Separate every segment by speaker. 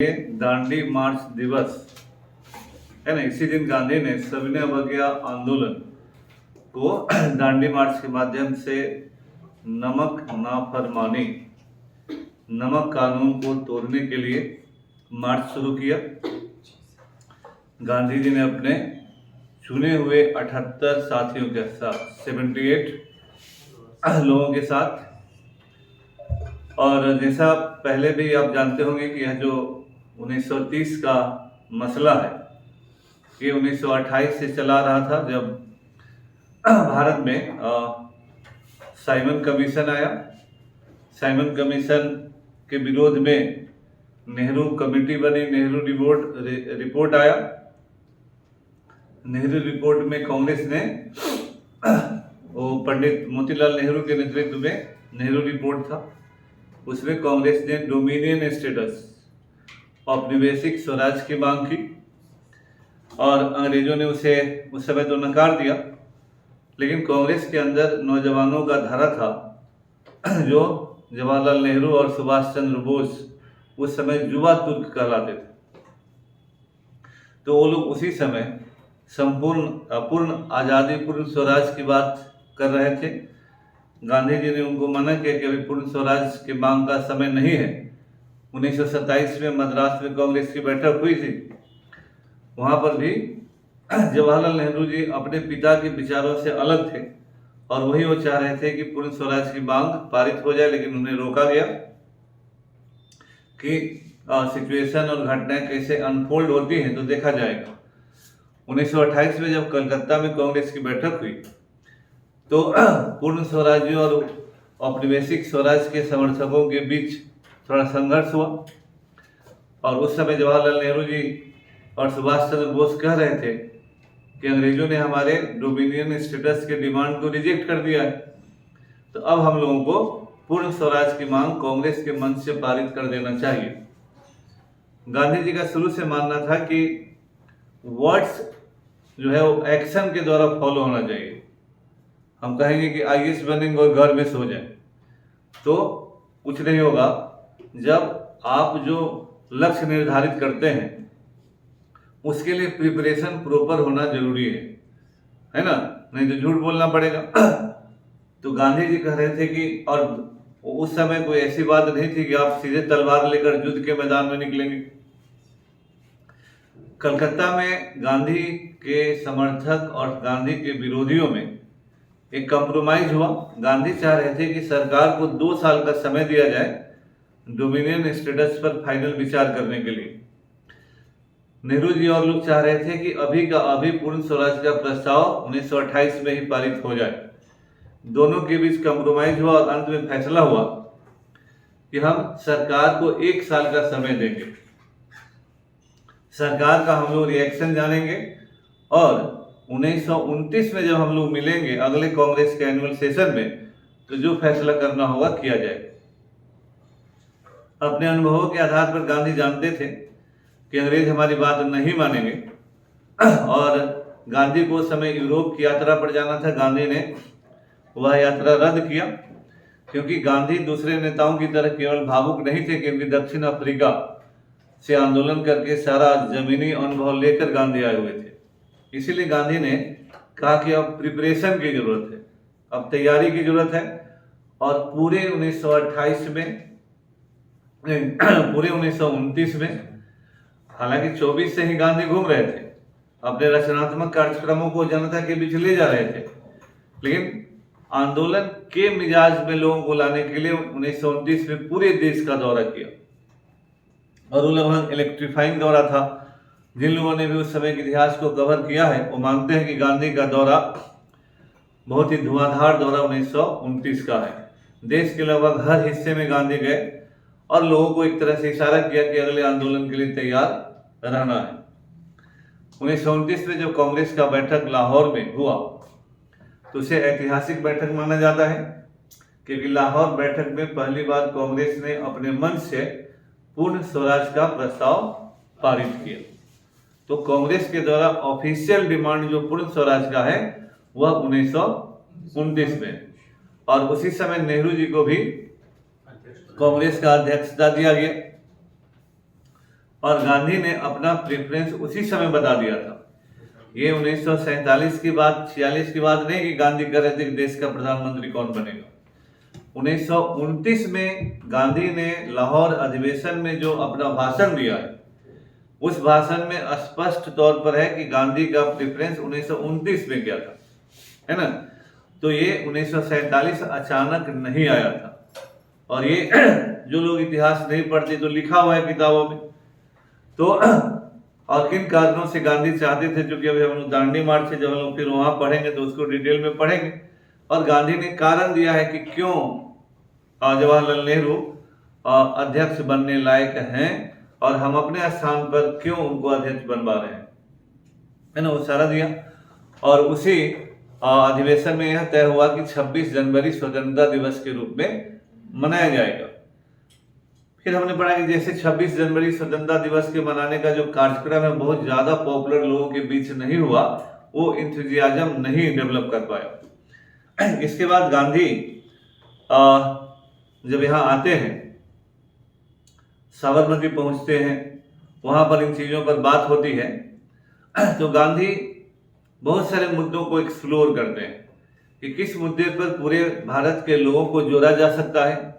Speaker 1: ये दांडी मार्च दिवस है ना। इसी दिन गांधी ने सविनय अवज्ञा आंदोलन को दांडी मार्च के माध्यम से नमक नाफरमानी, नमक कानून को तोड़ने के लिए मार्च शुरू किया। गांधी जी ने अपने चुने हुए 78 साथियों के साथ 78 लोगों के साथ, और जैसा पहले भी आप जानते होंगे कि यह जो 1930 का मसला है ये 1928 से चला रहा था, जब भारत में साइमन कमीशन आया। साइमन कमीशन के विरोध में नेहरू कमेटी बनी, नेहरू रिपोर्ट आया। नेहरू रिपोर्ट में कांग्रेस ने वो पंडित मोतीलाल नेहरू के नेतृत्व में नेहरू रिपोर्ट था, उसमें कांग्रेस ने डोमिनियन स्टेटस, औपनिवेशिक स्वराज की मांग की और अंग्रेजों ने उसे उस समय तो नकार दिया। लेकिन कांग्रेस के अंदर नौजवानों का धारा था जो जवाहरलाल नेहरू और सुभाष चंद्र बोस उस समय युवा तुर्क कहलाते थे। तो वो लोग उसी समय पूर्ण आज़ादी, पूर्ण स्वराज की बात कर रहे थे। गांधी जी ने उनको मना किया कि अभी पूर्ण स्वराज की मांग का समय नहीं है। 1927 में मद्रास में कांग्रेस की बैठक हुई थी, वहाँ पर भी जवाहरलाल नेहरू जी अपने पिता के विचारों से अलग थे और वही वो चाह रहे थे कि पूर्ण स्वराज की मांग पारित हो जाए, लेकिन उन्हें रोका गया कि सिचुएशन और घटनाएं कैसे अनफोल्ड होती हैं तो देखा जाएगा। 1928 में जब कलकत्ता में कांग्रेस की बैठक हुई तो पूर्ण स्वराज्य और औपनिवेशिक स्वराज के समर्थकों के बीच थोड़ा संघर्ष हुआ, और उस समय जवाहरलाल नेहरू जी और सुभाष चंद्र बोस कह रहे थे कि अंग्रेजों ने हमारे डोमिनियन स्टेटस के डिमांड को रिजेक्ट कर दिया है, तो अब हम लोगों को पूर्ण स्वराज की मांग कांग्रेस के मंच से पारित कर देना चाहिए। गांधी जी का शुरू से मानना था कि वर्ड्स जो है वो एक्शन के द्वारा फॉलो होना चाहिए। हम कहेंगे कि आईएएस बनेंगे और घर में सो जाए तो कुछ नहीं होगा। जब आप जो लक्ष्य निर्धारित करते हैं उसके लिए प्रिपरेशन प्रॉपर होना जरूरी है ना, नहीं तो झूठ बोलना पड़ेगा। तो गांधी जी कह रहे थे कि, और उस समय कोई ऐसी बात नहीं थी कि आप सीधे तलवार लेकर युद्ध के मैदान में निकलेंगे। कलकत्ता में गांधी के समर्थक और गांधी के विरोधियों में एक कंप्रोमाइज हुआ। गांधी चाह रहे थे कि सरकार को 2 साल का समय दिया जाए डोमिनियन स्टेटस पर फाइनल विचार करने के लिए। नेहरू जी और लोग चाह रहे थे कि अभी का अभी पूर्ण स्वराज का प्रस्ताव 1928 में ही पारित हो जाए। दोनों के बीच कंप्रोमाइज हुआ और अंत में फैसला हुआ कि हम सरकार को 1 साल का समय देंगे, सरकार का हम लोग रिएक्शन जानेंगे और 1929 में जब हम लोग मिलेंगे अगले कांग्रेस के एनुअल सेशन में तो जो फैसला करना होगा किया जाएगा। अपने अनुभवों के आधार पर गांधी जानते थे कि अंग्रेज हमारी बात नहीं मानेंगे, और गांधी को उस समय यूरोप की यात्रा पर जाना था। गांधी ने वह यात्रा रद्द किया क्योंकि गांधी दूसरे नेताओं की तरह केवल भावुक नहीं थे, क्योंकि दक्षिण अफ्रीका से आंदोलन करके सारा जमीनी अनुभव लेकर गांधी आए हुए थे। इसीलिए गांधी ने कहा कि अब प्रिपरेशन की जरूरत है, अब तैयारी की जरूरत है। और पूरे 1928 में पूरे 1929 में, हालांकि 24 से ही गांधी घूम रहे थे, अपने रचनात्मक कार्यक्रमों को जनता के बीच ले जा रहे थे, लेकिन आंदोलन के मिजाज में लोगों को लाने के लिए 1929 में पूरे देश का दौरा किया, और वो लगभग इलेक्ट्रीफाइंग दौरा था। जिन लोगों ने भी उस समय के इतिहास को कवर किया है वो मानते हैं कि गांधी का दौरा बहुत ही धुआंधार दौरा 1929 का है। देश के लगभग हर हिस्से में गांधी गए और लोगों को एक तरह से इशारा किया कि अगले आंदोलन के लिए तैयार रहना है। 1929 में जब कांग्रेस का बैठक लाहौर में हुआ तो उसे ऐतिहासिक बैठक माना जाता है, क्योंकि लाहौर बैठक में पहली बार कांग्रेस ने अपने मंच से पूर्ण स्वराज का प्रस्ताव पारित किया। तो कांग्रेस के द्वारा ऑफिशियल डिमांड जो पूर्ण स्वराज का है वह 1929 में, और उसी समय नेहरू जी को भी कांग्रेस का अध्यक्षता दिया गया। और गांधी ने अपना प्रेफरेंस उसी समय बता दिया था। ये 1947 की बात, 46 की बात नहीं कि गांधी कह रहे थे कि देश का प्रधानमंत्री कौन बनेगा। 1929 में गांधी ने लाहौर अधिवेशन में जो अपना भाषण दिया है, उस भाषण में स्पष्ट तौर पर है कि गांधी का प्रेफरेंस 1929 में क्या था, है ना। तो ये 1947 अचानक नहीं आया था। और ये जो लोग इतिहास नहीं पढ़ते तो लिखा हुआ है किताबों में। तो और किन कारणों से गांधी चाहते थे, जो कि अभी हम लोग दांडी मार्च से जब हम लोग फिर वहां पढ़ेंगे तो उसको डिटेल में पढ़ेंगे। और गांधी ने कारण दिया है कि क्यों जवाहरलाल नेहरू अध्यक्ष बनने लायक हैं और हम अपने स्थान पर क्यों उनको अध्यक्ष बनवा रहे हैं, है ना, वो सारा दिया। और उसी अधिवेशन में यह तय हुआ कि 26 जनवरी स्वतंत्रता दिवस के रूप में मनाया जाएगा। फिर हमने पढ़ा कि जैसे 26 जनवरी स्वतंत्रता दिवस के मनाने का जो कार्यक्रम है बहुत ज्यादा पॉपुलर लोगों के बीच नहीं हुआ, वो इंथुजियाज्म नहीं डेवलप कर पाया। इसके बाद गांधी जब यहाँ आते हैं, साबरमती पहुंचते हैं, वहां पर इन चीजों पर बात होती है, तो गांधी बहुत सारे मुद्दों को एक्सप्लोर करते हैं कि किस मुद्दे पर पूरे भारत के लोगों को जोड़ा जा सकता है,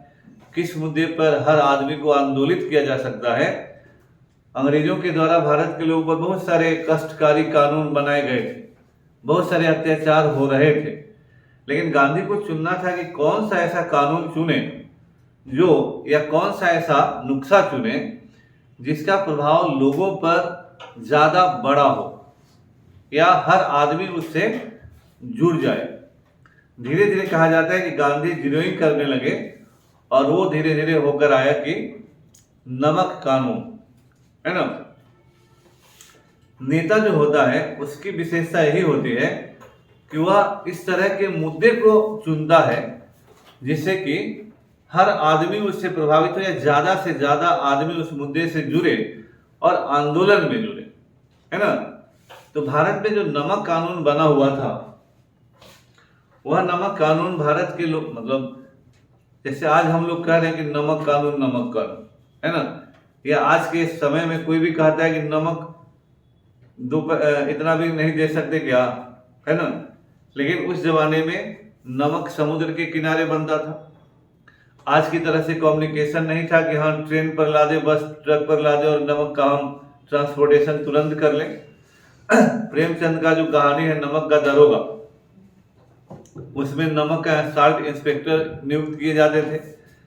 Speaker 1: किस मुद्दे पर हर आदमी को आंदोलित किया जा सकता है। अंग्रेजों के द्वारा भारत के लोगों पर बहुत सारे कष्टकारी कानून बनाए गए थे, बहुत सारे अत्याचार हो रहे थे, लेकिन गांधी को चुनना था कि कौन सा ऐसा कानून चुने जो, या कौन सा ऐसा नुस्खा चुने जिसका प्रभाव लोगों पर ज्यादा बड़ा हो या हर आदमी उससे जुड़ जाए। धीरे धीरे कहा जाता है कि गांधी जीरोइंग करने लगे और वो धीरे धीरे होकर आया कि नमक कानून, है ना। नेता जो होता है उसकी विशेषता यही होती है कि वह इस तरह के मुद्दे को चुनता है जिससे कि हर आदमी उससे प्रभावित हो या ज्यादा से ज्यादा आदमी उस मुद्दे से जुड़े और आंदोलन में जुड़े, है ना। तो भारत में जो नमक कानून बना हुआ था, वह नमक कानून भारत के लोग, मतलब जैसे आज हम लोग कह रहे हैं कि नमक कानून, है ना, या आज के समय में कोई भी कहता है कि नमक इतना भी नहीं दे सकते क्या, है ना। लेकिन उस जमाने में नमक समुद्र के किनारे बनता था। आज की तरह से कम्युनिकेशन नहीं था कि हाँ ट्रेन पर ला दे, बस ट्रक पर ला दे और नमक का हम ट्रांसपोर्टेशन तुरंत कर लें। प्रेमचंद का जो कहानी है नमक का दरोगा, उसमें नमक का साल्ट इंस्पेक्टर नियुक्त किए जाते थे,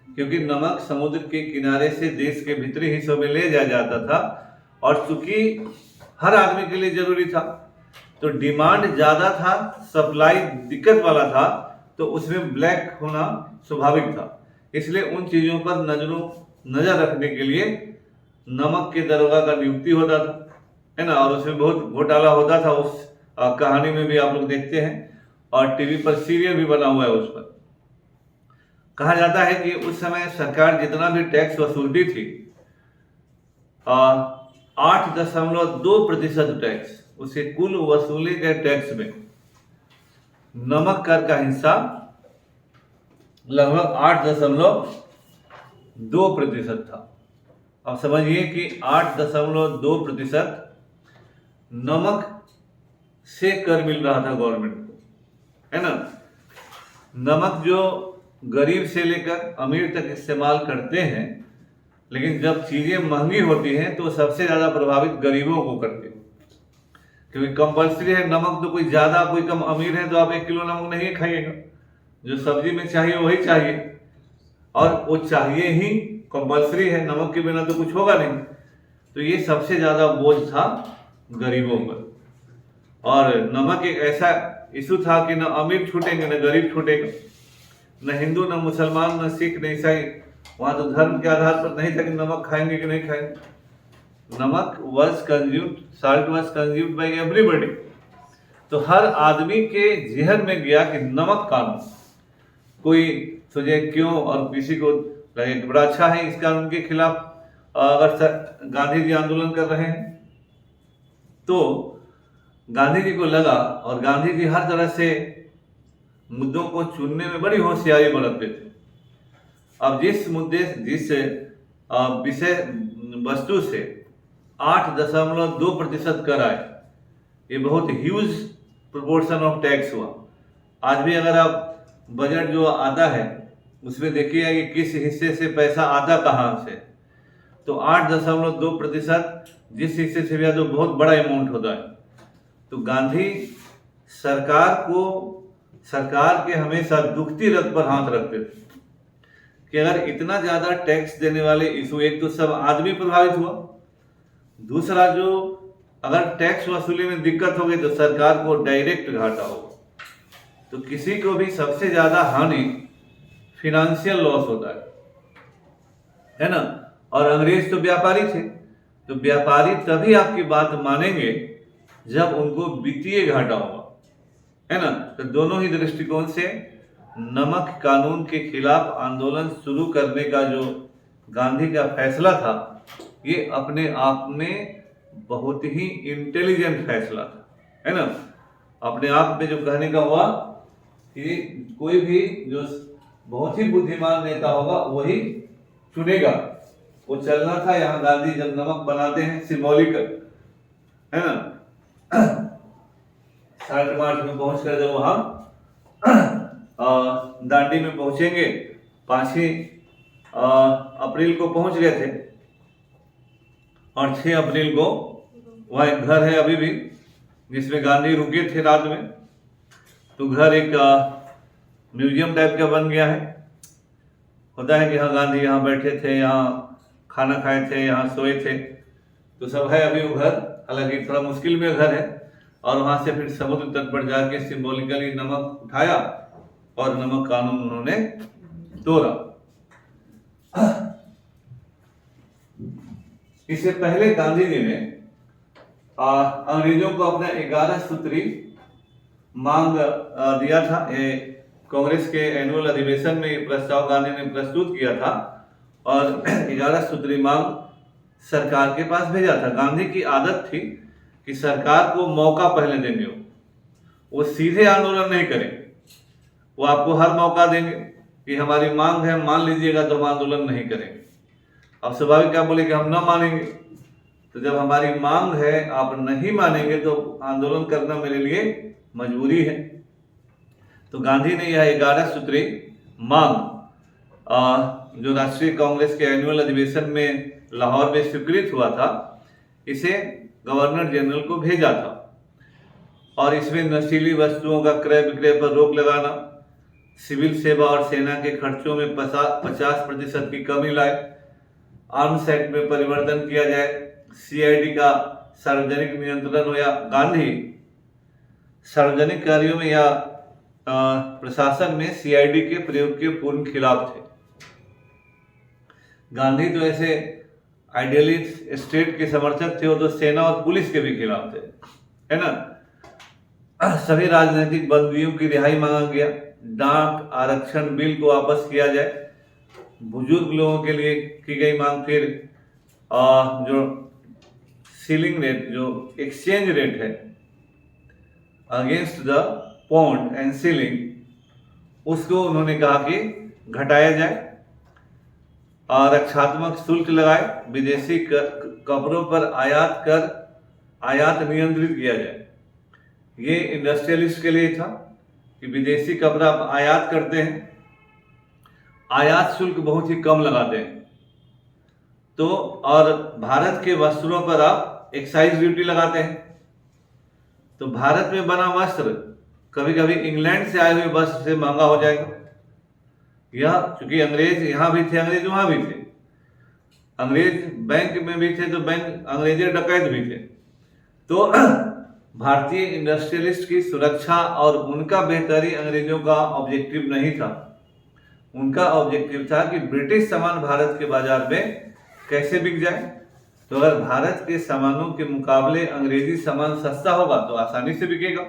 Speaker 1: क्योंकि नमक समुद्र के किनारे से देश के भीतरी हिस्सों में ले जाया जाता था और चूंकि हर आदमी के लिए जरूरी था तो डिमांड ज्यादा था, सप्लाई दिक्कत वाला था, तो उसमें ब्लैक होना स्वाभाविक था। इसलिए उन चीजों पर नजर रखने के लिए नमक के दरोगा का नियुक्ति होता था, है ना। और उसमें बहुत घोटाला होता था, उस कहानी में भी आप लोग देखते हैं और टीवी पर सीरियल भी बना हुआ है उस पर। कहा जाता है कि उस समय सरकार जितना भी टैक्स वसूलती थी, 8.2% टैक्स, उसे कुल वसूले गए टैक्स में नमक कर का हिस्सा लगभग 8.2% था। अब समझिए कि 8.2% नमक से कर मिल रहा था गवर्नमेंट को, है ना। नमक जो गरीब से लेकर अमीर तक इस्तेमाल करते हैं, लेकिन जब चीजें महंगी होती हैं तो सबसे ज्यादा प्रभावित गरीबों को करते हैं, क्योंकि कंपल्सरी है नमक। तो कोई ज्यादा कोई कम अमीर है तो आप 1 किलो नमक नहीं खाइएगा, जो सब्जी में चाहिए वही चाहिए, और वो चाहिए ही, कंपल्सरी है, नमक के बिना तो कुछ होगा नहीं। तो ये सबसे ज्यादा बोझ था गरीबों पर। और नमक एक ऐसा इशू था कि न अमीर छूटेंगे न गरीब छूटेगा, न हिंदू न मुसलमान न सिख न ईसाई, वहां तो धर्म के आधार पर नहीं था कि नमक खाएंगे कि नहीं खाएंगे। नमक was consumed, salt was consumed by everybody. तो हर आदमी के जहन में गया कि नमक कानून, कोई सोचे क्यों, और किसी को लगे बड़ा अच्छा है इस कानून के खिलाफ अगर गांधी जी आंदोलन कर रहे हैं। तो गांधी जी को लगा, और गांधी जी हर तरह से मुद्दों को चुनने में बड़ी होशियारी बरतते थे। अब जिस मुद्दे, जिस विषय वस्तु से 8.2% कर आए। ये बहुत ह्यूज प्रोपोर्शन ऑफ टैक्स हुआ। आज भी अगर आप बजट जो आता है उसमें देखिएगा कि किस हिस्से से पैसा आता कहाँ से, तो 8.2% जिस हिस्से से भी आता तो बहुत बड़ा अमाउंट होता है। तो गांधी सरकार के हमेशा दुखती रथ पर हाथ रखते थे कि अगर इतना ज्यादा टैक्स देने वाले इशू, एक तो सब आदमी प्रभावित हुआ, दूसरा जो अगर टैक्स वसूली में दिक्कत हो गई तो सरकार को डायरेक्ट घाटा होगा। तो किसी को भी सबसे ज्यादा हानि फिनेंशियल लॉस होता है ना। और अंग्रेज तो व्यापारी थे, तो व्यापारी तभी आपकी बात मानेंगे जब उनको वित्तीय घाटा होगा, है ना। तो दोनों ही दृष्टिकोण से नमक कानून के खिलाफ आंदोलन शुरू करने का जो गांधी का फैसला था, ये अपने आप में बहुत ही इंटेलिजेंट फैसला था, है ना। अपने आप में जो कहने का हुआ कि कोई भी जो बहुत ही बुद्धिमान नेता होगा वही चुनेगा, वो चलना था। यहाँ गांधी जब नमक बनाते हैं सिंबॉलिक, है ना, 8 मार्च में पहुंचकर जब वहां दांडी में पहुंचेंगे, 5 अप्रैल को पहुंच गए थे और 6 अप्रैल को वहाँ एक घर है अभी भी जिसमें गांधी रुके थे रात में। तो घर एक म्यूजियम टाइप का बन गया है। होता है कि हाँ गांधी यहाँ बैठे थे, यहाँ खाना खाए थे, यहाँ सोए थे, तो सब है अभी वो घर। हालांकि थोड़ा मुश्किल में घर है। और वहां से फिर समुद्र तट पर जाके सिंबॉलिकली नमक उठाया और नमक कानून उन्होंने तोड़ा। इससे पहले गांधी जी ने अंग्रेजों को अपना 11 सूत्री मांग दिया था। कांग्रेस के एनुअल अधिवेशन में ये प्रस्ताव गांधी ने प्रस्तुत किया था और 11 सूत्री मांग सरकार के पास भेजा था। गांधी की आदत थी कि सरकार को मौका पहले देंगे, वो सीधे आंदोलन नहीं करेंगे, वो आपको हर मौका देंगे कि हमारी मांग है मान लीजिएगा तो हम आंदोलन नहीं करेंगे। अब स्वाभाविक क्या बोले कि हम ना मानेंगे, तो जब हमारी मांग है आप नहीं मानेंगे तो आंदोलन करना मेरे लिए मजबूरी है। तो गांधी ने यह 11 सूत्री मांग जो राष्ट्रीय कांग्रेस के एनुअल अधिवेशन में लाहौर में स्वीकृत हुआ था, इसे गवर्नर जनरल को भेजा था। और इसमें नशीली वस्तुओं का क्रय विक्रय पर रोक लगाना, सिविल सेवा और सेना के खर्चों में 50% की कमी लाए, आर्म्स एक्ट में परिवर्तन किया जाए, सीआईडी का सार्वजनिक नियंत्रण हो। या गांधी सार्वजनिक कार्यों में या प्रशासन में सीआईडी के प्रयोग के पूर्ण खिलाफ थे। गांधी तो ऐसे आइडियली स्टेट के समर्थक थे, वो तो सेना और पुलिस के भी खिलाफ थे, है ना। सभी राजनीतिक बंदियों की रिहाई मांगा गया, डाक आरक्षण बिल को वापस किया जाए, बुजुर्ग लोगों के लिए की गई मांग। फिर जो सीलिंग रेट, जो एक्सचेंज रेट है against the pound and ceiling, उसको उन्होंने कहा कि घटाया जाए। रक्षात्मक शुल्क लगाए, विदेशी कपड़ों पर आयात नियंत्रित किया जाए। ये इंडस्ट्रियलिस्ट के लिए था कि विदेशी कपड़ा आप आयात करते हैं, आयात शुल्क बहुत ही कम लगाते हैं। तो और भारत के वस्त्रों पर आप एक्साइज ड्यूटी लगाते हैं। तो भारत में बना वस्त्र कभी कभी इंग्लैंड से आए हुए वस्त्र से महंगा हो जाएगा। यह चूंकि अंग्रेज यहाँ भी थे, अंग्रेज वहां भी थे, अंग्रेज बैंक में भी थे तो बैंक अंग्रेजी डकैत भी थे। तो भारतीय इंडस्ट्रियलिस्ट की सुरक्षा और उनका बेहतरी अंग्रेजों का ऑब्जेक्टिव नहीं था। उनका ऑब्जेक्टिव था कि ब्रिटिश सामान भारत के बाजार में कैसे बिक जाए। तो अगर भारत के सामानों के मुकाबले अंग्रेजी सामान सस्ता होगा तो आसानी से बिकेगा।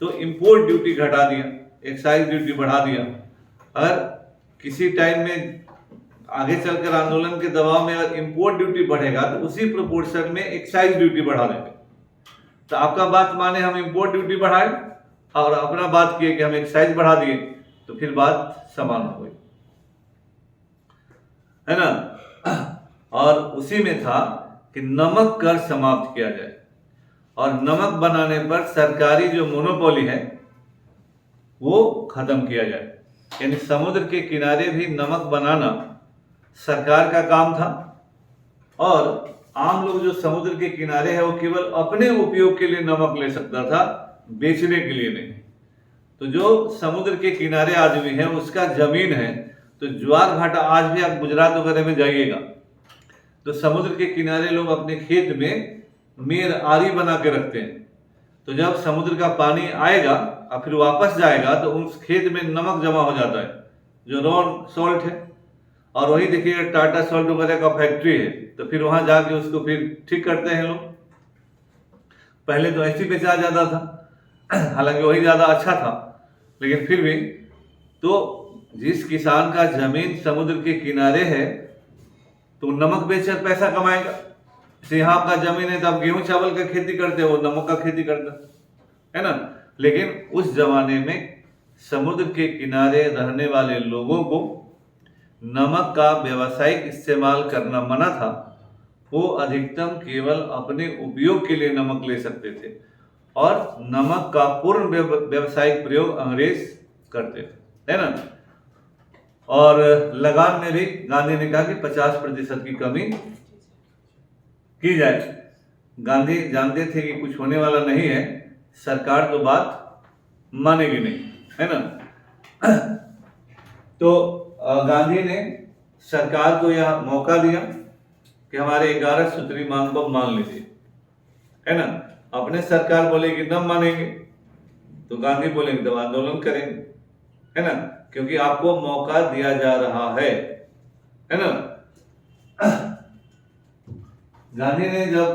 Speaker 1: तो इंपोर्ट ड्यूटी घटा दिया, एक्साइज ड्यूटी बढ़ा दिया। अगर किसी टाइम में आगे चलकर आंदोलन के दबाव में अगर इंपोर्ट ड्यूटी बढ़ेगा तो उसी प्रोपोर्शन में एक्साइज ड्यूटी बढ़ा देंगे। तो आपका बात माने हम इंपोर्ट ड्यूटी बढ़ाए और अपना बात किए कि हम एक्साइज बढ़ा दिए, तो फिर बात समान हो गई, है ना। और उसी में था कि नमक कर समाप्त किया जाए और नमक बनाने पर सरकारी जो मोनोपोली है वो खत्म किया जाए। यानी समुद्र के किनारे भी नमक बनाना सरकार का काम था और आम लोग जो समुद्र के किनारे है वो केवल अपने उपयोग के लिए नमक ले सकता था, बेचने के लिए नहीं। तो जो समुद्र के किनारे आदमी है उसका जमीन है, तो ज्वार भाटा आज भी आप गुजरात वगैरह में जाइएगा तो समुद्र के किनारे लोग अपने खेत में मेर आरी बना के रखते हैं। तो जब समुद्र का पानी आएगा और फिर वापस जाएगा तो उस खेत में नमक जमा हो जाता है जो रॉन सॉल्ट है। और वही देखिए टाटा सॉल्ट वगैरह का फैक्ट्री है तो फिर वहां जाके उसको फिर ठीक करते हैं लोग। पहले तो ऐसे बेचा जाता था, हालांकि वही ज्यादा अच्छा था, लेकिन फिर भी तो जिस किसान का जमीन समुद्र के किनारे है तो नमक बेचकर पैसा कमाएगा। जैसे यहाँ आपका जमीन है तो आप गेहूं चावल का खेती करते हो, वो नमक का खेती करता है ना। लेकिन उस जमाने में समुद्र के किनारे रहने वाले लोगों को नमक का व्यावसायिक इस्तेमाल करना मना था। वो अधिकतम केवल अपने उपयोग के लिए नमक ले सकते थे और नमक का पूर्ण व्यावसायिक प्रयोग अंग्रेज करते थे, है ना। और लगान में भी गांधी ने कहा कि 50% की कमी की जाए। गांधी जानते थे कि कुछ होने वाला नहीं है, सरकार तो बात मानेगी नहीं, है ना। तो गांधी ने सरकार को यह मौका दिया कि हमारे 11 सूत्री मांग को मान लीजिए, है ना। अपने सरकार बोलेगी न मानेंगे तो गांधी बोलेंगे तब आंदोलन करेंगे, है ना, क्योंकि आपको मौका दिया जा रहा है ना। गांधी ने जब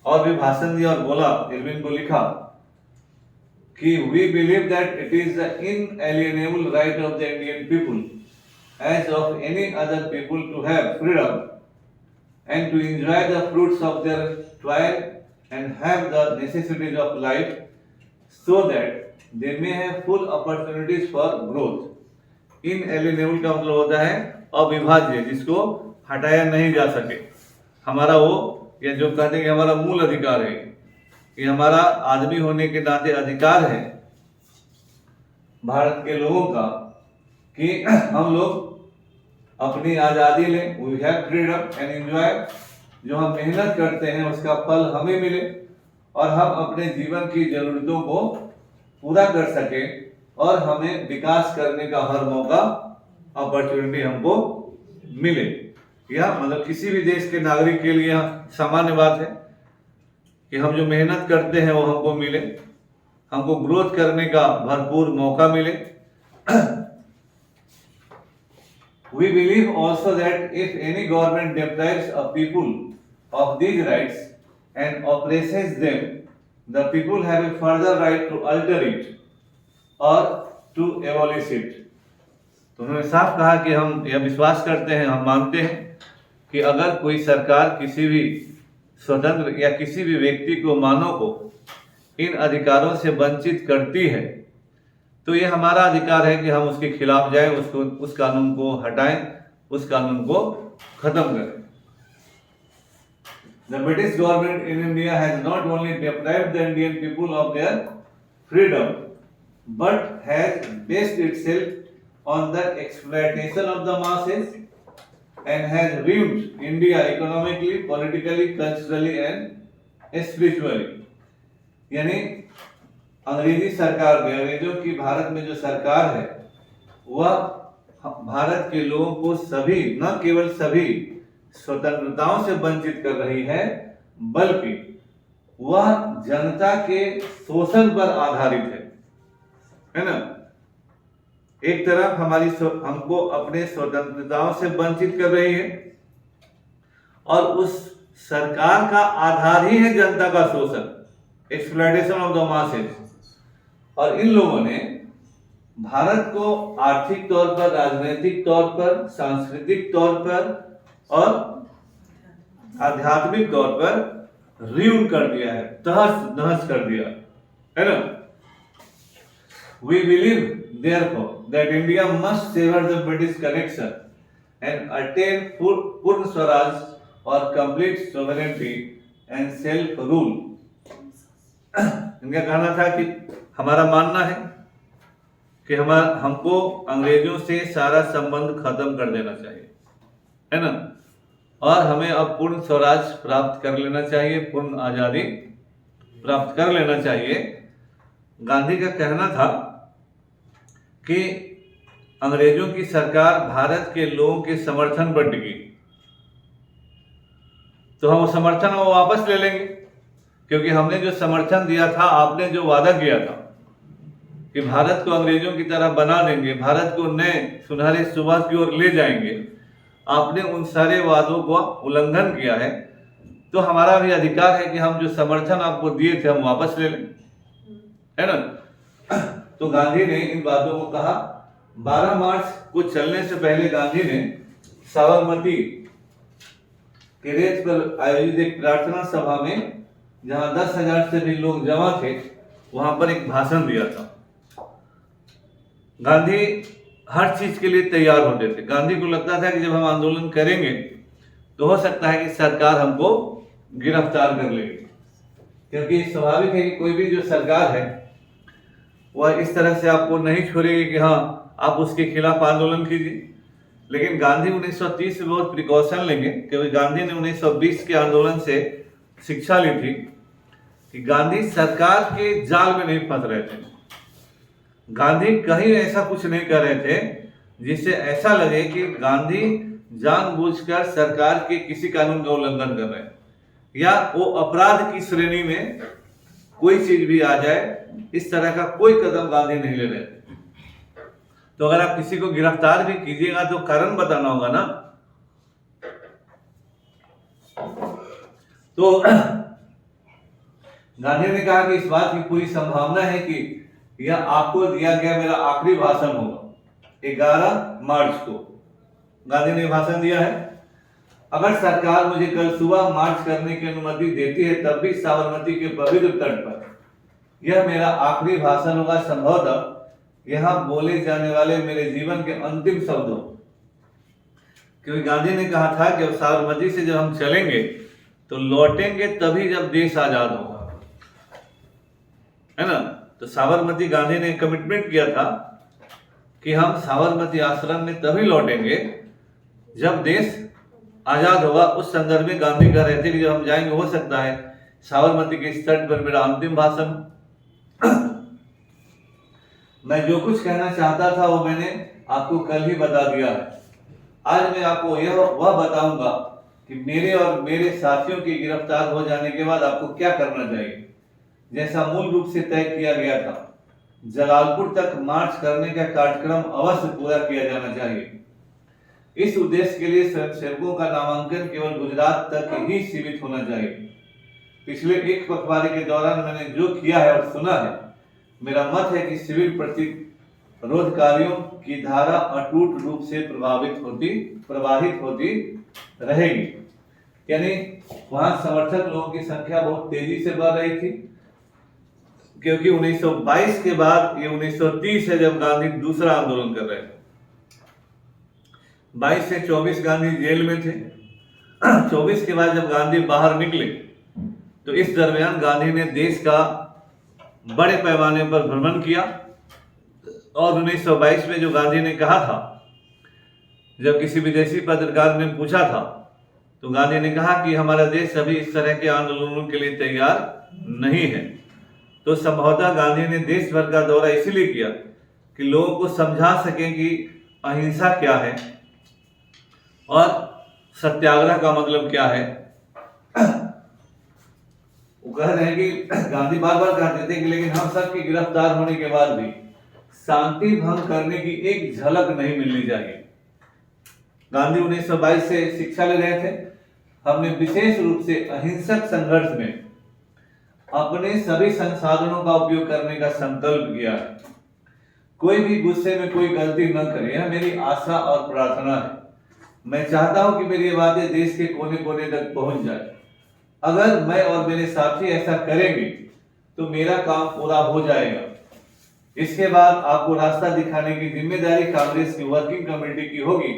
Speaker 1: और भी भाषण दिया और बोला, इरविन को लिखा कि we believe that it is the inalienable right of the Indian people as of any other people to have freedom and to enjoy the fruits of their toil and have the necessities of life so that they may have full opportunities for growth. Inalienable का मतलब होता है अविभाज्य, जिसको हटाया नहीं जा सके। हमारा वो या जो कहते हैं कि हमारा मूल अधिकार है, ये हमारा आदमी होने के नाते अधिकार है भारत के लोगों का कि हम लोग अपनी आज़ादी लें, we have freedom and enjoy. जो हम मेहनत करते हैं उसका फल हमें मिले और हम अपने जीवन की जरूरतों को पूरा कर सके और हमें विकास करने का हर मौका, अपॉर्चुनिटी हमको मिले। यह मतलब किसी भी देश के नागरिक के लिए सामान्य बात है कि हम जो मेहनत करते हैं वो हमको मिले, हमको ग्रोथ करने का भरपूर मौका मिले। We believe also that if any government deprives a people of these rights and oppresses them, the people have a further right to alter it or to abolish it. तो उन्होंने साफ कहा कि हम यह विश्वास करते हैं, हम मानते हैं कि अगर कोई सरकार किसी भी स्वतंत्र या किसी भी व्यक्ति को, मानव को इन अधिकारों से वंचित करती है तो ये हमारा अधिकार है कि हम उसके खिलाफ जाएं, उसको, उस कानून को हटाएं, उस कानून को खत्म करें। The British government in India has not only deprived the Indian people of their freedom, but has based itself on the exploitation of the masses and has ruined India economically, politically, culturally and spiritually. यानी अंग्रेजी सरकार में, अंग्रेजों की भारत में जो सरकार है वह भारत के लोगों को सभी, न केवल सभी स्वतंत्रताओं से वंचित कर रही है, बल्कि वह जनता के शोषण पर आधारित है ना। एक तरफ हमको अपने स्वतंत्रताओं से वंचित कर रही है और उस सरकार का आधार ही है जनता का शोषण, एक्सप्लॉयटेशन ऑफ द मासेस। और इन लोगों ने भारत को आर्थिक तौर पर, राजनीतिक तौर पर, सांस्कृतिक तौर पर और आध्यात्मिक तौर पर रियून कर दिया है, तहस नहस कर दिया है ना। We believe therefore that India must sever the British connection and attain Purna Swaraj और complete sovereignty and self rule. इनका कहना था कि हमारा मानना है कि हमको अंग्रेजों से सारा संबंध खत्म कर देना चाहिए, है ना, और हमें अब पूर्ण स्वराज प्राप्त कर लेना चाहिए, पूर्ण आजादी प्राप्त कर लेना चाहिए। गांधी का कहना था कि अंग्रेजों की सरकार भारत के लोगों के समर्थन पर टिकी, तो हम वो समर्थन वो वापस ले लेंगे, क्योंकि हमने जो समर्थन दिया था, आपने जो वादा किया था कि भारत को अंग्रेजों की तरह बना देंगे, भारत को नए सुनहरे सुबह की ओर ले जाएंगे, आपने उन सारे वादों को उल्लंघन किया है। तो हमारा भी अधिकार है कि हम जो समर्थन आपको दिए थे हम वापस ले लें, है ना। तो गांधी ने इन बातों को कहा। 12 मार्च को चलने से पहले गांधी ने साबरमती के रेत पर आयोजित एक प्रार्थना सभा में, जहां 10,000 से भी लोग जमा थे, वहां पर एक भाषण दिया था। गांधी हर चीज के लिए तैयार होते थे। गांधी को लगता था कि जब हम आंदोलन करेंगे तो हो सकता है कि सरकार हमको गिरफ्तार कर लेगी, क्योंकि स्वाभाविक है कि कोई भी जो सरकार है वह इस तरह से आपको नहीं छोड़ेगी कि हाँ आप उसके खिलाफ आंदोलन कीजिए। लेकिन गांधी 1930 में बहुत प्रिकॉशन लेंगे, क्योंकि गांधी ने 1920 के आंदोलन से शिक्षा ली थी कि गांधी सरकार के जाल में नहीं फंस रहे थे। गांधी कहीं ऐसा कुछ नहीं कर रहे थे जिससे ऐसा लगे कि गांधी जानबूझकर सरकार के किसी कानून का उल्लंघन कर रहे हैं, या वो अपराध की श्रेणी में कोई चीज भी आ जाए, इस तरह का कोई कदम गांधी नहीं ले रहे थे। तो अगर आप किसी को गिरफ्तार भी कीजिएगा तो कारण बताना होगा ना। तो गांधी ने कहा कि इस बात की पूरी संभावना है कि यह आपको दिया गया मेरा आखिरी भाषण होगा। 11 मार्च को गांधी ने भाषण दिया है। अगर सरकार मुझे कल सुबह मार्च करने की अनुमति देती है, तब भी साबरमती के पवित्र तट पर यह मेरा आखिरी भाषण होगा। संभवतः यहाँ बोले जाने वाले मेरे जीवन के अंतिम शब्द हो, क्योंकि गांधी ने कहा था कि साबरमती से जब हम चलेंगे तो लौटेंगे तभी जब देश आजाद होगा, है ना। तो साबरमती गांधी ने कमिटमेंट किया था कि हम साबरमती आश्रम में तभी लौटेंगे जब देश आजाद होगा। उस संदर्भ में गांधी कह रहे थे कि जब हम जाएंगे हो सकता है साबरमती के इस तट पर मेरा अंतिम भाषण। मैं जो कुछ कहना चाहता था वो मैंने आपको कल ही बता दिया है। आज मैं आपको वह बताऊंगा कि मेरे और मेरे साथियों के गिरफ्तार हो जाने के बाद आपको क्या करना चाहिए। जैसा मूल रूप से तय किया गया था, जलालपुर तक मार्च करने का कार्यक्रम अवश्य पूरा किया जाना चाहिए। इस उद्देश्य के लिए स्वयंसेवकों का नामांकन केवल गुजरात तक ही सीमित होना चाहिए। पिछले एक पखवाड़े के दौरान मैंने जो किया है और सुना है, मेरा मत है कि सिविल प्रतिरोधकारियों की धारा अटूट रूप से प्रवाहित होती रहेगी। यानी वहां समर्थक लोगों की संख्या बहुत तेजी से बढ़ रही थी, क्योंकि 1922 के बाद ये 1930 है जब गांधी दूसरा आंदोलन कर रहे थे। 22 से 24 गांधी जेल में थे। 24 के बाद जब गांधी बाहर निकले तो इस दरमियान गांधी ने देश का बड़े पैमाने पर भ्रमण किया, और 1922 में जो गांधी ने कहा था, जब किसी विदेशी पत्रकार ने पूछा था तो गांधी ने कहा कि हमारा देश अभी इस तरह के आंदोलनों के लिए तैयार नहीं है। तो संभवतः गांधी ने देश भर का दौरा इसीलिए किया कि लोगों को समझा सकें कि अहिंसा क्या है और सत्याग्रह का मतलब क्या है। वो कह रहे हैं कि गांधी बार बार कहते थे कि लेकिन हम सब की गिरफ्तार होने के बाद भी शांति भंग करने की एक झलक नहीं मिलनी चाहिए। गांधी 1922 से शिक्षा ले रहे थे। हमने विशेष रूप से अहिंसक संघर्ष में अपने सभी संसाधनों का उपयोग करने का संकल्प किया है। कोई भी गुस्से में कोई गलती न करे, यह मेरी आशा और प्रार्थना है। मैं चाहता हूं कि मेरी ये बातें देश के कोने कोने तक पहुंच जाए। अगर मैं और मेरे साथी ऐसा करेंगे तो मेरा काम पूरा हो जाएगा। इसके बाद आपको रास्ता दिखाने की जिम्मेदारी कांग्रेस की वर्किंग कमेटी की होगी,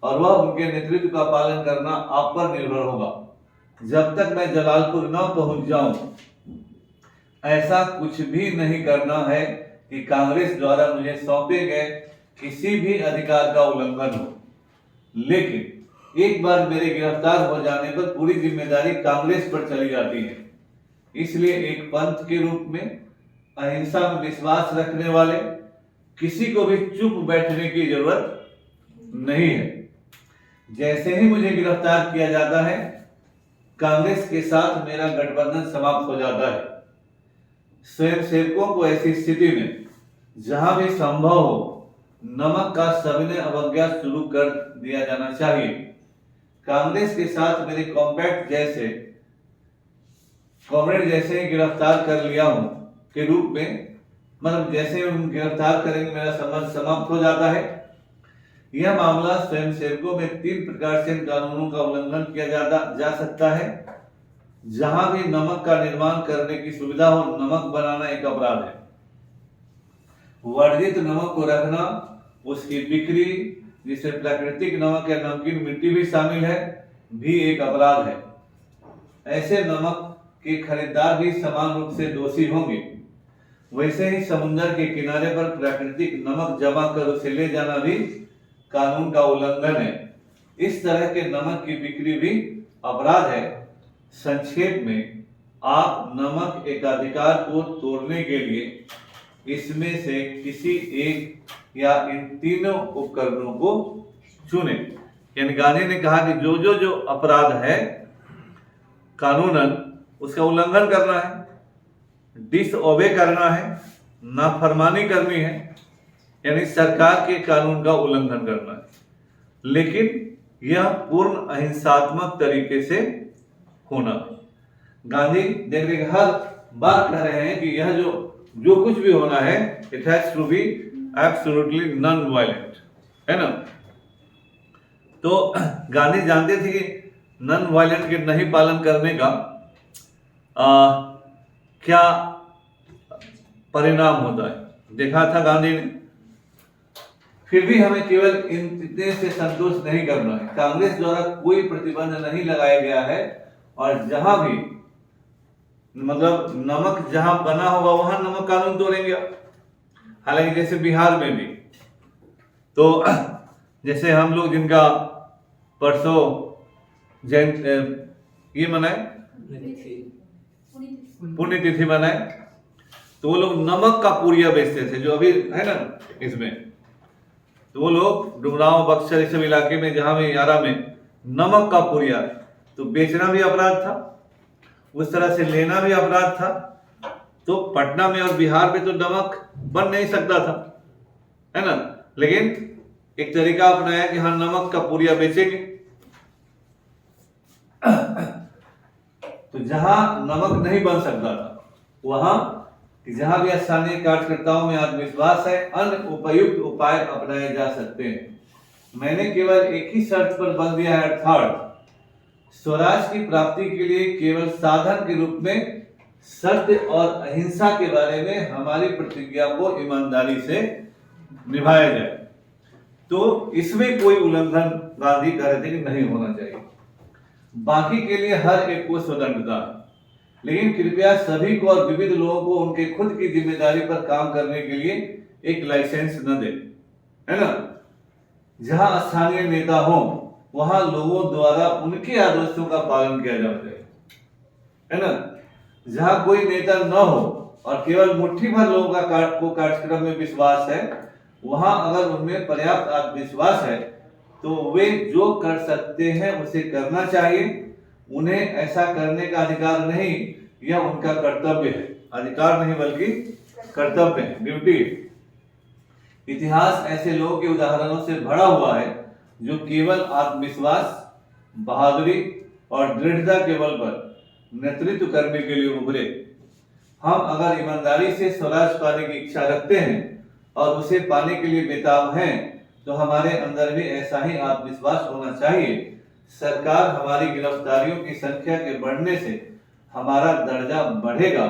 Speaker 1: और वह उनके नेतृत्व का पालन करना आप पर निर्भर होगा। जब तक मैं जलालपुर न पहुंच जाऊं, ऐसा कुछ भी नहीं करना है कि कांग्रेस द्वारा मुझे सौंपे गए किसी भी अधिकार का उल्लंघन हो। लेकिन एक बार मेरे गिरफ्तार हो जाने पर पूरी जिम्मेदारी कांग्रेस पर चली जाती है। इसलिए एक पंथ के रूप में अहिंसा में विश्वास रखने वाले किसी को भी चुप बैठने की जरूरत नहीं है। जैसे ही मुझे गिरफ्तार किया जाता है, कांग्रेस के साथ मेरा गठबंधन समाप्त हो जाता है। स्वयंसेवकों को ऐसी स्थिति में जहां भी संभव हो नमक का सविनय अवज्ञा शुरू कर दिया जाना चाहिए। कांग्रेस के साथ मेरे कॉम्पैक्ट कॉमरेड जैसे ही गिरफ्तार कर लिया हूं के रूप में, मतलब जैसे ही गिरफ्तार करेंगे मेरा संबंध समाप्त हो जाता है। यह मामला स्वयंसेवकों में 3 प्रकार से कानूनों का उल्लंघन किया जा सकता है। जहां भी नमक का निर्माण करने की सुविधा हो, नमक बनाना एक अपराध है। वर्जित नमक को रखना, उसकी बिक्री, जिसे प्राकृतिक नमक या नमकीन मिट्टी भी शामिल है, भी एक अपराध है। ऐसे नमक के खरीदार भी समान रूप से दोषी होंगे। वैसे ही समुद्र के किनारे पर प्राकृतिक नमक जमा कर उसे ले जाना भी कानून का उल्लंघन है। इस तरह के नमक की बिक्री भी अपराध है। संक्षेप में, आप नमक एकाधिकार को तोड़ने के लिए इसमें से किसी एक या इन तीनों उपकरणों को चुने। यानी गांधी ने कहा कि जो अपराध है कानूनन, उसका उल्लंघन करना है, डिसओबे करना है, नाफरमानी करनी है, यानी सरकार के कानून का उल्लंघन करना है। लेकिन यह पूर्ण अहिंसात्मक तरीके से होना। गांधी देखिए हर बात कह रहे हैं कि यह जो कुछ भी होना है, it has to be absolutely non violent, है ना। तो गांधी जानते थे कि नॉन वायलेंट के नहीं पालन करने का क्या परिणाम होता है, देखा था गांधी ने। फिर भी हमें केवल इतने से संतोष नहीं करना है। कांग्रेस द्वारा कोई प्रतिबंध नहीं लगाया गया है और जहां भी मतलब नमक जहां बना होगा वहां नमक कानून तोड़ेंगे। हालांकि जैसे बिहार में भी तो जैसे हम लोग जिनका परसों ये मनाए पुण्यतिथि मनाए, तो वो लोग नमक का पुड़िया बेचते थे, जो अभी है ना इसमें। तो वो लोग डुमरांव, बक्सर, इस सब इलाके में जहां भी यारा में नमक का पुड़िया तो बेचना भी अपराध था, उस तरह से लेना भी अपराध था। तो पटना में और बिहार में तो नमक बन नहीं सकता था, है ना। लेकिन एक तरीका अपनाया कि हाँ नमक का पुड़िया बेचेंगे। तो जहां नमक नहीं बन सकता था वहां जहां भी स्थानीय कार्यकर्ताओं में आत्मविश्वास है, अन्य उपयुक्त उपाय अपनाए जा सकते हैं। मैंने केवल एक ही शर्त पर बल दिया है, अर्थात स्वराज की प्राप्ति के लिए केवल साधन के रूप में सत्य और अहिंसा के बारे में हमारी प्रतिज्ञा को ईमानदारी से निभाया जाए। तो इसमें कोई उल्लंघन गांधी कह रहे थे कि नहीं होना चाहिए। बाकी के लिए हर एक को स्वतंत्रता है, लेकिन कृपया सभी को और विविध लोगों को उनके खुद की जिम्मेदारी पर काम करने के लिए एक लाइसेंस न दे, है ना। जहां स्थानीय नेता हो वहां लोगों द्वारा उनके आदर्शों का पालन किया जाना चाहिए, है ना। जहां कोई नेता न हो और केवल मुट्ठी भर लोगों को कार्यक्रम में विश्वास है, वहां अगर उनमें पर्याप्त आत्मविश्वास है तो वे जो कर सकते हैं उसे करना चाहिए। उन्हें ऐसा करने का अधिकार नहीं, यह उनका कर्तव्य है। अधिकार नहीं बल्कि कर्तव्य है, ड्यूटी। इतिहास ऐसे लोगों के उदाहरणों से भरा हुआ है जो केवल आत्मविश्वास, बहादुरी और दृढ़ता के बल पर नेतृत्व करने के लिए उभरे। हम अगर ईमानदारी से स्वराज पाने की इच्छा रखते हैं और उसे पाने के लिए बेताब हैं, तो हमारे अंदर भी ऐसा ही आत्मविश्वास होना चाहिए। सरकार हमारी गिरफ्तारियों की संख्या के बढ़ने से हमारा दर्जा बढ़ेगा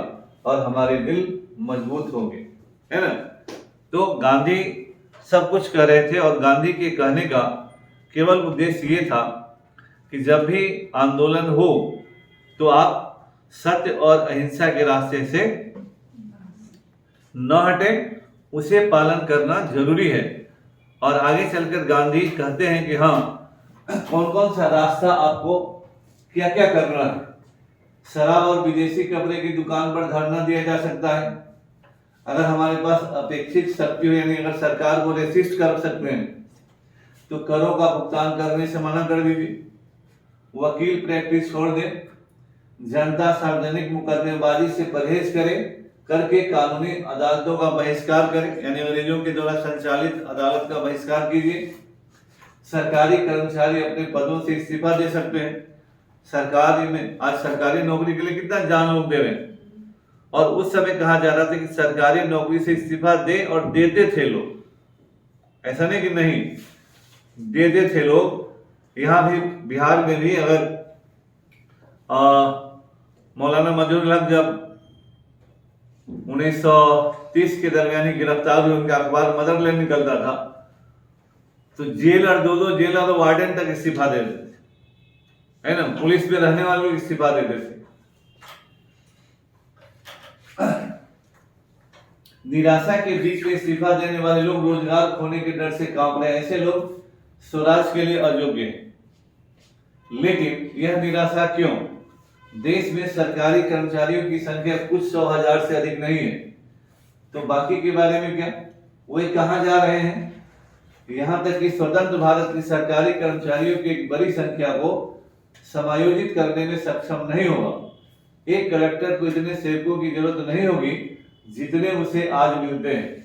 Speaker 1: और हमारे दिल मजबूत होंगे, है ना। तो गांधी सब कुछ कह रहे थे और गांधी के कहने का केवल उद्देश्य ये था कि जब भी आंदोलन हो तो आप सत्य और अहिंसा के रास्ते से न हटे, उसे पालन करना जरूरी है। और आगे चलकर गांधी कहते हैं कि हाँ, कौन कौन सा रास्ता आपको क्या क्या करना है। शराब और विदेशी कपड़े की दुकान पर धरना दिया जा सकता है। अगर हमारे पास अपेक्षित शक्ति हो, यानी अगर सरकार को रेसिस्ट कर सकते हैं, तो करों का भुगतान करने से मना कर दीजिए, वकील प्रैक्टिस छोड़ दें, जनता सार्वजनिक मुकदमेबाजी से परहेज करे, करके कानूनी अदालतों का बहिष्कार करें, यानी अंग्रेजों के द्वारा संचालित अदालत का बहिष्कार कीजिए। सरकारी कर्मचारी अपने पदों से इस्तीफा दे सकते हैं। सरकारी में आज सरकारी नौकरी के लिए कितना जान लोग दे रहे हैं, और उस समय कहा जा रहा था कि सरकारी नौकरी से इस्तीफा दे, और देते थे लोग, ऐसा नहीं कि नहीं, देते थे लोग। यहाँ भी बिहार में भी अगर मौलाना मजरूल हक जब 1930 के दरमियान ही गिरफ्तार हुए, उनका अखबार मदरलैंड निकलता था, तो जेलर दो जेलर और वार्डन तक इस्तीफा दे देते थे, है ना। पुलिस में रहने वाले लोग इस्तीफा देते थे। निराशा के बीच में इस्तीफा देने वाले लोग रोजगार खोने के डर से कांप रहे हैं। ऐसे लोग स्वराज के लिए अयोग्य हैं। लेकिन यह निराशा क्यों? देश में सरकारी कर्मचारियों की संख्या कुछ 100,000 से अधिक नहीं है, तो बाकी के बारे में क्या? वे कहां जा रहे हैं? यहां तक कि स्वतंत्र भारत की सरकारी कर्मचारियों की एक बड़ी संख्या को समायोजित करने में सक्षम नहीं होगा। एक कलेक्टर को इतने सेवकों की जरूरत नहीं होगी जितने उसे आज मिलते हैं।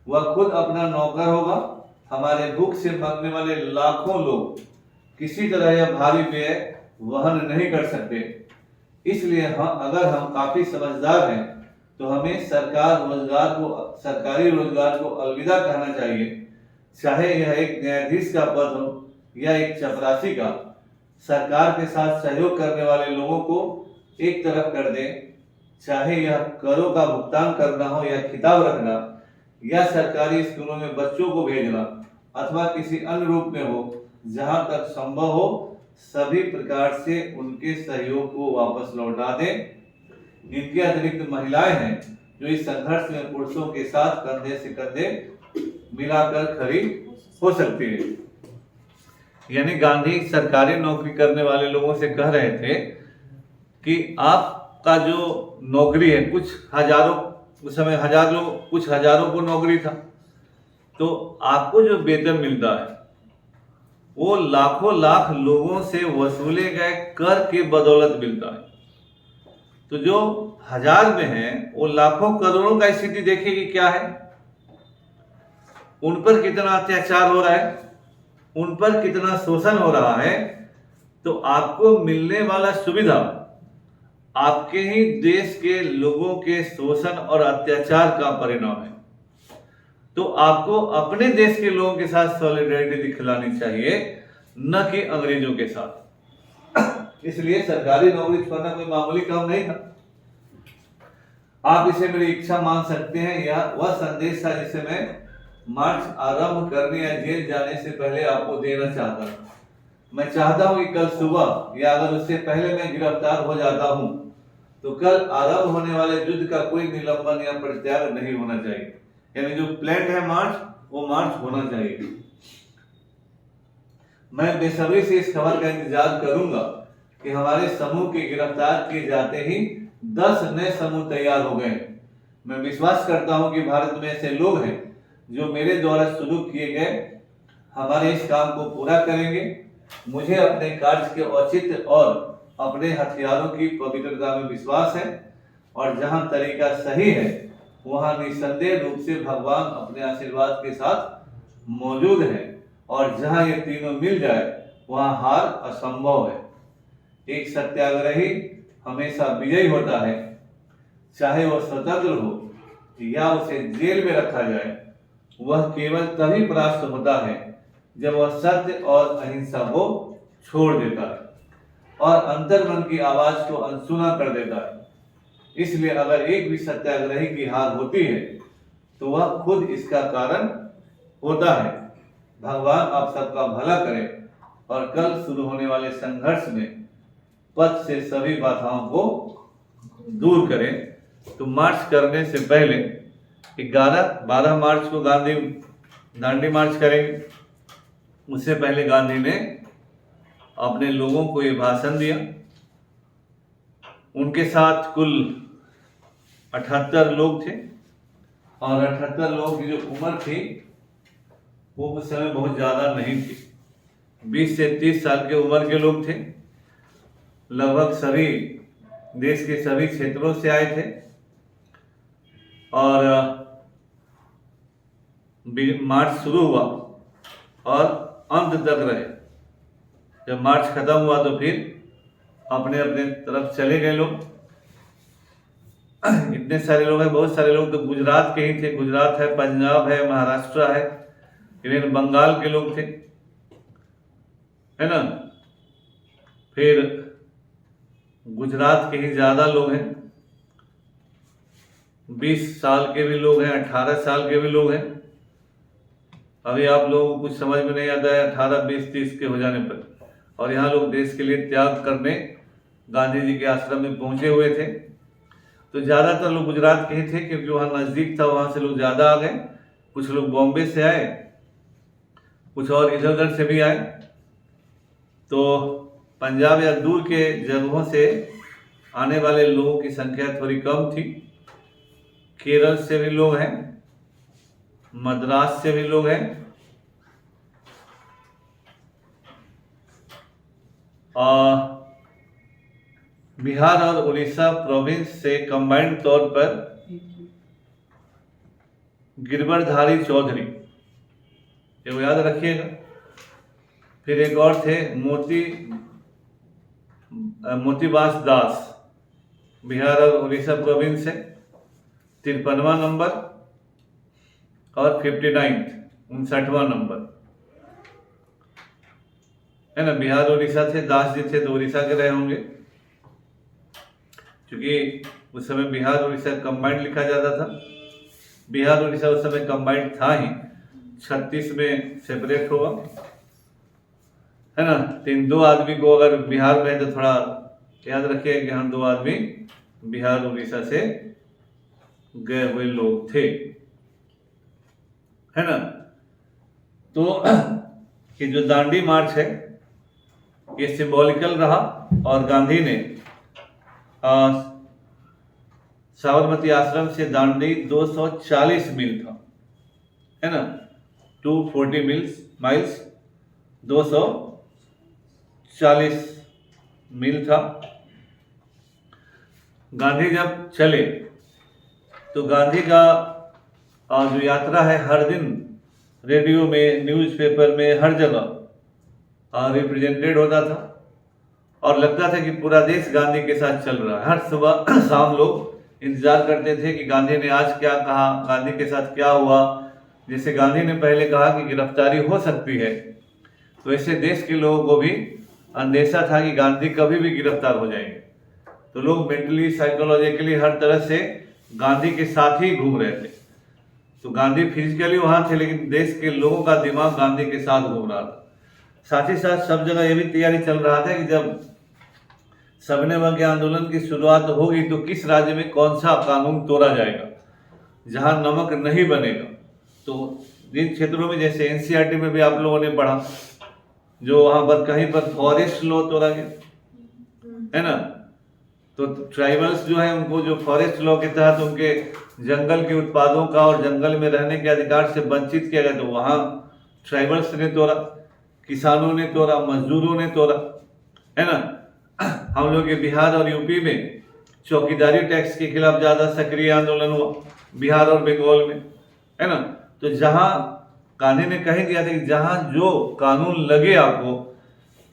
Speaker 1: वह खुद अपना नौकर होगा। हमारे भूख से मरने वाले लाखों लोग किसी तरह यह भारी व्यय वहन नहीं कर सकते। इसलिए अगर हम काफी समझदार हैं तो हमें सरकारी रोजगार को अलविदा कहना चाहिए, चाहे यह एक न्यायाधीश का पद हो या एक चपरासी का। सरकार के साथ सहयोग करने वाले लोगों को एक तरफ कर दें, चाहे यह करों का भुगतान करना हो या खिताब रखना, या सरकारी स्कूलों में बच्चों को भेजना, अथवा किसी अन्य रूप में हो, जहां तक संभव हो सभी प्रकार से उनके सहयोग को वापस लौटा दें। इनके अतिरिक्त महिलाएं हैं जो इस संघर्ष में पुरुषों के साथ कंधे से कंधे मिलाकर खड़ी हो सकती है। यानी गांधी सरकारी नौकरी करने वाले लोगों से कह रहे थे कि आपका जो नौकरी है, कुछ हजारों, उस समय कुछ हजारों को नौकरी था, तो आपको जो वेतन मिलता है वो लाखों लाख लोगों से वसूले गए कर के बदौलत मिलता है। तो जो हजार में है वो लाखों करोड़ों का स्थिति देखिए कि क्या है, उन पर कितना अत्याचार हो रहा है, उन पर कितना शोषण हो रहा है। तो आपको मिलने वाला सुविधा आपके ही देश के लोगों के शोषण और अत्याचार का परिणाम है। तो आपको अपने देश के लोगों के साथ सॉलिडेरिटी दिखलानी चाहिए, न कि अंग्रेजों के साथ। इसलिए सरकारी नौकरी छोड़ना कोई मामूली काम नहीं था। आप इसे मेरी इच्छा मान सकते हैं। यह वह संदेश था जिसे मैं मार्च आरंभ करने या जेल जाने से पहले आपको देना चाहता था। मैं चाहता हूं कि कल सुबह या अगर उससे पहले मैं गिरफ्तार हो जाता हूं तो कल आरंभ होने वाले युद्ध का कोई निलंबन या परित्याग नहीं होना चाहिए। यानी जो प्लान है मार्च, वो मार्च होना चाहिए। मैं बेसब्री से इस खबर का इंतजार करूंगा कि हमारे समूह के गिरफ्तार किए जाते ही 10 नए समूह तैयार हो गए। मैं विश्वास करता हूं कि भारत में ऐसे लोग हैं जो मेरे द्वारा शुरू किए गए हमारे इस काम को पूरा करेंगे। मुझे अपने कार्य के औचित्य और अपने हथियारों की पवित्रता में विश्वास है, और जहां तरीका सही है वहां निसंदेह रूप से भगवान अपने आशीर्वाद के साथ मौजूद है, और जहां ये तीनों मिल जाए वहां हार असंभव है। एक सत्याग्रही हमेशा विजयी होता है, चाहे वह स्वतंत्र हो या उसे जेल में रखा जाए। वह केवल तभी परास्त होता है जब वह सत्य और अहिंसा को छोड़ देता है और अंतर्मन की आवाज को अनसुना कर देता है। इसलिए अगर एक भी सत्याग्रही की हार होती है तो वह खुद इसका कारण होता है। भगवान आप सबका भला करें और कल शुरू होने वाले संघर्ष में पथ से सभी बाधाओं को दूर करें। तो मार्च करने से पहले 12 मार्च को गांधी दांडी मार्च करेंगे। उससे पहले गांधी ने अपने लोगों को ये भाषण दिया। उनके साथ कुल 78 लोग थे और 78 लोगों की जो उम्र थी वो उस समय बहुत ज़्यादा नहीं थी। 20 से 30 साल के उम्र के लोग थे। लगभग सभी देश के सभी क्षेत्रों से आए थे और मार्च शुरू हुआ और अंत तक रहे। जब मार्च खत्म हुआ तो फिर अपने अपने तरफ चले गए लोग। इतने सारे लोग हैं, बहुत सारे लोग तो गुजरात के ही थे। गुजरात है, पंजाब है, महाराष्ट्र है, इवन बंगाल के लोग थे, है ना। फिर गुजरात के ही ज्यादा लोग हैं। 20 साल के भी लोग हैं, 18 साल के भी लोग हैं। अभी आप लोगों को कुछ समझ में नहीं आता है 18, 20, 30 के हो जाने पर। और यहाँ लोग देश के लिए त्याग करने गांधी जी के आश्रम में पहुंचे हुए थे। तो ज्यादातर लोग गुजरात के ही थे क्योंकि वहाँ नजदीक था, वहां से लोग ज्यादा आ गए। कुछ लोग बॉम्बे से आए, कुछ और इधर उधर से भी आए। तो पंजाब या दूर के जगहों से आने वाले लोगों की संख्या थोड़ी कम थी। केरल से भी लोग हैं, मद्रास से भी लोग हैं और बिहार और उड़ीसा प्रोविंस से कंबाइंड तौर पर गिरवरधारी चौधरी, ये याद रखिएगा। फिर एक और थे मोतीबास दास, बिहार और उड़ीसा प्रोविंस से 53वां नंबर और 59वां नंबर, है ना। बिहार उड़ीसा थे, दास जी थे तो उड़ीसा के रहे होंगे क्योंकि उस समय बिहार उड़ीसा कंबाइंड लिखा जाता था। बिहार उड़ीसा उस समय कंबाइंड था ही, 36 में सेपरेट होगा, है ना। 2 आदमी को अगर बिहार में है तो थोड़ा याद रखिए कि हम 2 आदमी बिहार उड़ीसा से गए हुए लोग थे, है ना। तो ये जो दांडी मार्च है ये सिंबॉलिकल रहा और गांधी ने साबरमती आश्रम से दांडी 240 मील था, है ना। 240 माइल्स 240 मील था। गांधी जब चले तो गांधी का जो यात्रा है हर दिन रेडियो में, न्यूज़पेपर में, हर जगह रिप्रेजेंटेड होता था और लगता था कि पूरा देश गांधी के साथ चल रहा है। हर सुबह शाम लोग इंतजार करते थे कि गांधी ने आज क्या कहा, गांधी के साथ क्या हुआ। जैसे गांधी ने पहले कहा कि गिरफ्तारी हो सकती है, तो ऐसे देश के लोगों को भी अंदेशा था कि गांधी कभी भी गिरफ्तार हो जाएंगे। तो लोग मेंटली, साइकोलॉजिकली हर तरह से गांधी के साथ ही घूम रहे थे। तो गांधी फिजिकली वहां थे लेकिन देश के लोगों का दिमाग गांधी के साथ घूम रहा था। साथ ही साथ सब जगह ये भी तैयारी चल रहा था कि जब सविनय आंदोलन की शुरुआत होगी तो किस राज्य में कौन सा कानून तोड़ा जाएगा जहां नमक नहीं बनेगा। तो जिन क्षेत्रों में, जैसे एनसीईआरटी में भी आप लोगों ने पढ़ा, जो वहां पर कहीं पर फॉरेस्ट लॉ तोड़ा गया, है ना। तो ट्राइबल्स जो है उनको जो फॉरेस्ट लॉ के तहत उनके जंगल के उत्पादों का और जंगल में रहने के अधिकार से वंचित किया गया, तो वहां ट्राइबल्स ने तोड़ा, किसानों ने तोड़ा, मजदूरों ने तोड़ा, है ना। हम लोग के बिहार और यूपी में चौकीदारी टैक्स के खिलाफ ज्यादा सक्रिय आंदोलन हुआ, बिहार और बंगाल में, है ना। तो जहां गांधी ने कह दिया था कि जहां जो कानून लगे आपको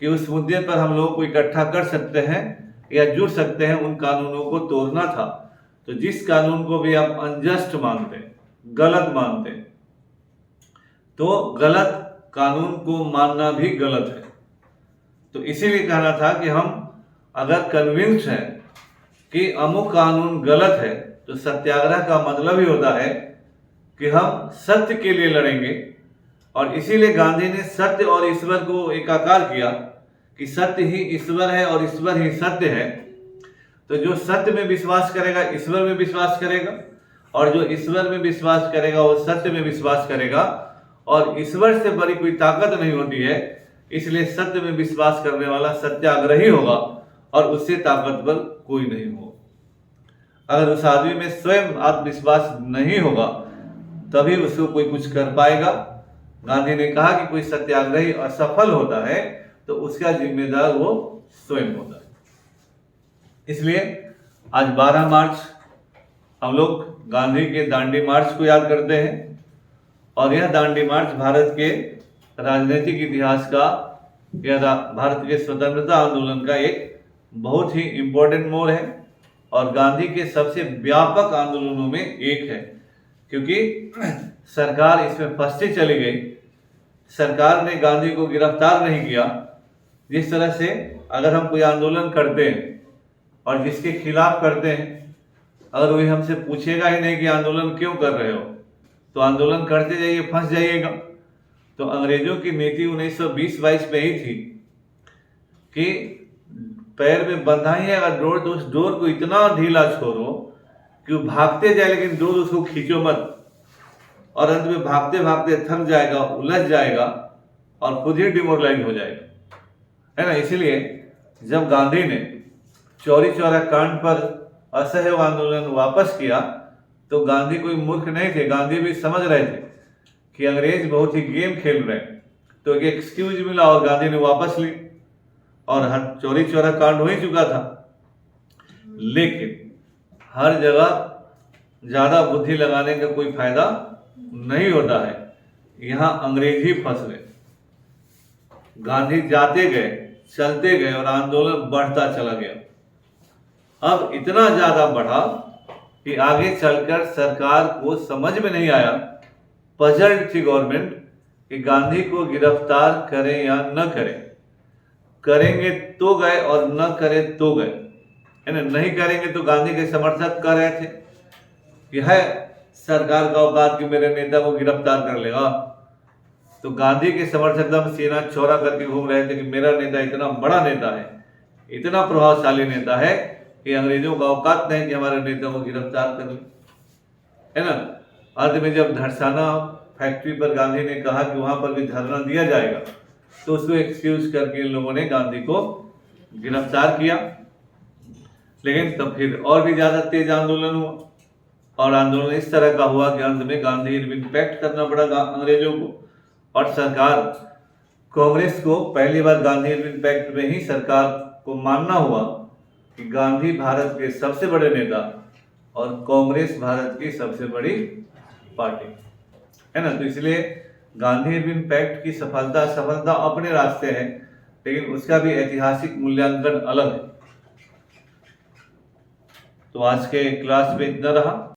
Speaker 1: कि उस मुद्दे पर हम लोगों को इकट्ठा कर सकते हैं या जुड़ सकते हैं, उन कानूनों को तोड़ना था। तो जिस कानून को भी आप अनजस्ट मानते हैं, गलत मानते हैं, तो गलत कानून को मानना भी गलत है। तो इसीलिए कहना था कि हम अगर कन्विंस्ड हैं कि अमुक कानून गलत है तो सत्याग्रह का मतलब ही होता है कि हम सत्य के लिए लड़ेंगे और इसीलिए गांधी ने सत्य और ईश्वर को एकाकार किया कि सत्य ही ईश्वर है और ईश्वर ही सत्य है। तो जो सत्य में विश्वास करेगा ईश्वर में विश्वास करेगा, और जो ईश्वर में विश्वास करेगा वो सत्य में विश्वास करेगा, और ईश्वर से बड़ी कोई ताकत नहीं होती है। इसलिए सत्य में विश्वास करने वाला सत्याग्रही होगा और उससे ताकतवर कोई नहीं होगा। अगर उस आदमी में स्वयं आत्मविश्वास नहीं होगा तभी उसको कोई कुछ कर पाएगा। गांधी ने कहा कि कोई सत्याग्रही असफल होता है तो उसका जिम्मेदार वो स्वयं होता है। इसलिए आज 12 मार्च हम लोग गांधी के दांडी मार्च को याद करते हैं, और यह दांडी मार्च भारत के राजनीतिक इतिहास का या भारत के स्वतंत्रता आंदोलन का एक बहुत ही इम्पोर्टेंट मोड़ है और गांधी के सबसे व्यापक आंदोलनों में एक है, क्योंकि सरकार इसमें फंसती चली गई। सरकार ने गांधी को गिरफ्तार नहीं किया। जिस तरह से अगर हम कोई आंदोलन करते हैं और जिसके खिलाफ करते हैं, अगर वही हमसे पूछेगा ही नहीं कि आंदोलन क्यों कर रहे हो, तो आंदोलन करते जाइए, फंस जाइएगा। तो अंग्रेजों की नीति 1920-22 में ही थी कि पैर में बंधाई है अगर डोर, तो उस डोर को इतना ढीला छोड़ो कि वो भागते जाए, लेकिन डोर उसको खींचो मत, और अंत में भागते भागते थक जाएगा, उलझ जाएगा और खुद ही डिमोरलाइज हो जाएगा, है ना। इसीलिए जब गांधी ने चौरी चौरा कांड पर असहयोग आंदोलन वापस किया तो गांधी कोई मूर्ख नहीं थे। गांधी भी समझ रहे थे कि अंग्रेज बहुत ही गेम खेल रहे हैं, तो एक एक्सक्यूज मिला और गांधी ने वापस ली और हर चौरी चौरा कांड हो ही चुका था। लेकिन हर जगह ज्यादा बुद्धि लगाने का कोई फायदा नहीं होता है। यहाँ अंग्रेज ही फंस गए। गांधी जाते गए, चलते गए और आंदोलन बढ़ता चला गया। अब इतना ज्यादा बढ़ा कि आगे चलकर सरकार को समझ में नहीं आया, पजल्ड थी गवर्नमेंट कि गांधी को गिरफ्तार करें या न करें। करेंगे तो गए और न करें तो गए, है ना। नहीं करेंगे तो गांधी के समर्थक कह रहे थे कि है सरकार का औकात कि मेरे नेता को गिरफ्तार कर लेगा। तो गांधी के समर्थक एकदम सीना चौड़ा करके घूम रहे थे कि मेरा नेता इतना बड़ा नेता है, इतना प्रभावशाली नेता है कि अंग्रेजों का औकात नहीं कि हमारे नेता को गिरफ्तार कर ले, है ना। अंत में जब धरसाना फैक्ट्री पर गांधी ने कहा कि वहां पर भी धरना दिया जाएगा, तो उसको एक्सक्यूज करके इन लोगों ने गांधी को गिरफ्तार किया। लेकिन तब फिर और भी ज्यादा तेज आंदोलन हुआ, और आंदोलन इस तरह का हुआ कि अंत में गांधी इरविन पैक्ट करना पड़ा अंग्रेजों को, और सरकार कांग्रेस को पहली बार गांधी इरविन पैक्ट में ही सरकार को मानना हुआ कि गांधी भारत के सबसे बड़े नेता और कांग्रेस भारत की सबसे बड़ी पार्टी, है ना। तो इसलिए गांधी इरविन पैक्ट की सफलता अपने रास्ते है, लेकिन उसका भी ऐतिहासिक मूल्यांकन अलग है। तो आज के क्लास में इतना रहा।